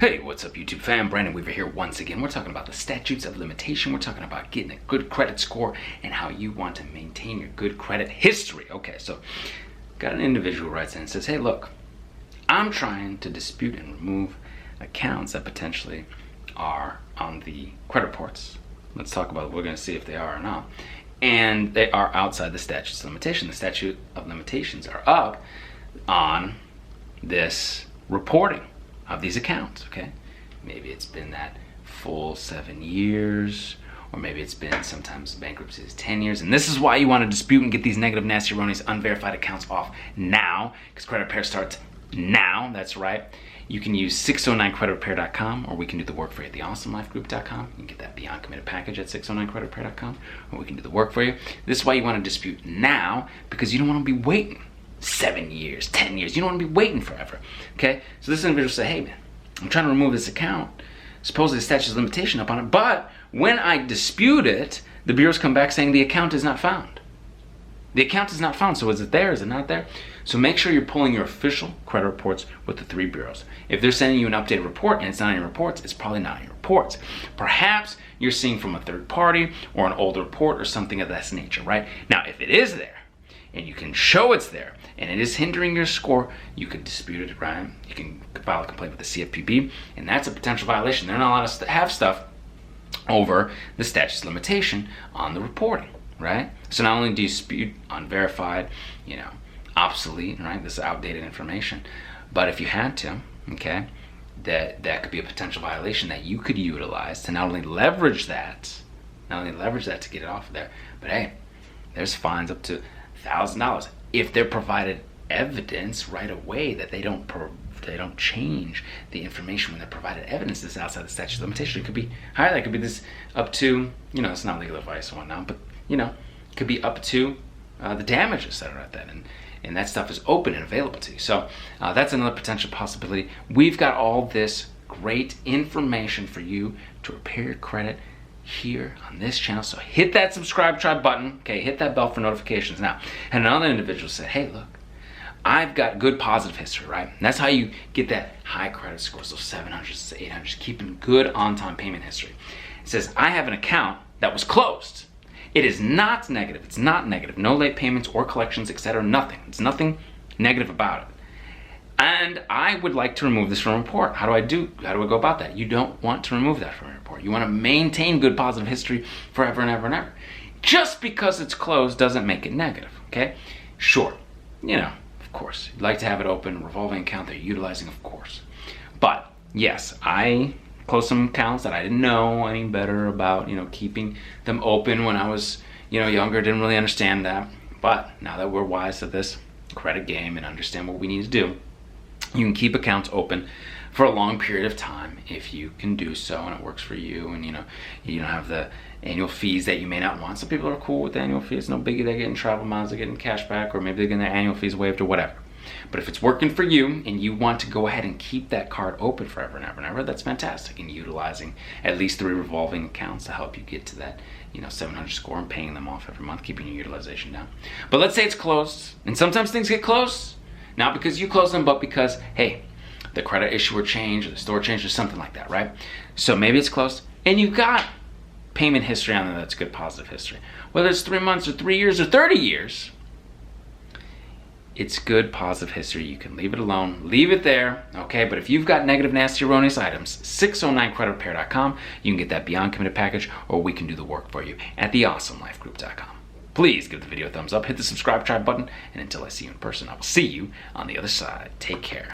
Hey, what's up YouTube fam? Brandon Weaver here once again. We're talking about the statutes of limitation. We're talking about getting a good credit score and how you want to maintain your good credit history. Okay, so got an individual writes in and says, hey look, I'm trying to dispute and remove accounts that potentially are on the credit reports. Let's talk about it. We're going to see if they are or not. And they are outside the statutes of limitation. The statute of limitations are up on this reporting of these accounts, okay? Maybe it's been that full 7 years, or maybe it's been sometimes bankruptcy is 10 years, and this is why you want to dispute and get these negative, nasty, erroneous, unverified accounts off now, because credit repair starts now. That's right. You can use 609creditrepair.com, or we can do the work for you at theawesomelifegroup.com. You can get that Beyond Committed package at 609creditrepair.com, or we can do the work for you. This is why you want to dispute now, because you don't want to be waiting 7 years, 10 years. You don't want to be waiting forever, okay? So this individual said, hey man, I'm trying to remove this account. Supposedly the statute of limitation up on it, but when I dispute it, the bureaus come back saying the account is not found. The account is not found, so is it there, is it not there? So make sure you're pulling your official credit reports with the 3 bureaus. If they're sending you an updated report and it's not in your reports, it's probably not in your reports. Perhaps you're seeing from a third party or an old report or something of that nature, right? Now, if it is there, and you can show it's there, and it is hindering your score, you could dispute it, right? You can file a complaint with the CFPB, and that's a potential violation. They're not allowed to have stuff over the statute's limitation on the reporting, right? So not only do you dispute unverified, obsolete, right? This is outdated information, but if you had to, okay, that could be a potential violation that you could utilize to not only leverage that to get it off of there, but hey, there's fines up to $1,000 if they're provided evidence right away that they don't change the information when they're provided evidence that's outside the statute of limitation. It could be higher. That could be this up to, it's not legal advice and whatnot, but it could be up to the damages that are at that, and that stuff is open and available to you. So that's another potential possibility. We've got all this great information for you to repair your credit here on this channel. So hit that subscribe button, okay? Hit that bell for notifications now. And another individual said, hey look, I've got good positive history, right? And that's how you get that high credit scores, those 700s to 800s, keeping good on-time payment history. It says, I have an account that was closed. It is not negative. It's not negative. No late payments or collections, etc. Nothing. It's nothing negative about it. And I would like to remove this from a report. How do I go about that? You don't want to remove that from a report. You want to maintain good positive history forever and ever and ever. Just because it's closed doesn't make it negative, okay? Sure, of course, you'd like to have it open, revolving account they're utilizing, of course. But yes, I closed some accounts that I didn't know any better about, keeping them open when I was, younger, didn't really understand that. But now that we're wise to this credit game and understand what we need to do, you can keep accounts open for a long period of time if you can do so and it works for you, and you don't have the annual fees that you may not want. Some people are cool with the annual fees, no biggie. They're getting travel miles, they're getting cash back, or maybe they're getting their annual fees waived or whatever. But if it's working for you and you want to go ahead and keep that card open forever and ever and ever, that's fantastic. And utilizing at least 3 revolving accounts to help you get to that 700 score and paying them off every month, keeping your utilization down. But let's say it's closed, and sometimes things get closed, not because you closed them, but because, hey, the credit issuer changed or the store changed or something like that, right? So maybe it's closed and you've got payment history on there that's good positive history. Whether it's 3 months or 3 years or 30 years, it's good positive history. You can leave it alone, leave it there, okay? But if you've got negative, nasty, erroneous items, 609creditrepair.com, you can get that Beyond Committed package, or we can do the work for you at theawesomelifegroup.com. Please give the video a thumbs up, hit the subscribe button, and until I see you in person, I will see you on the other side. Take care.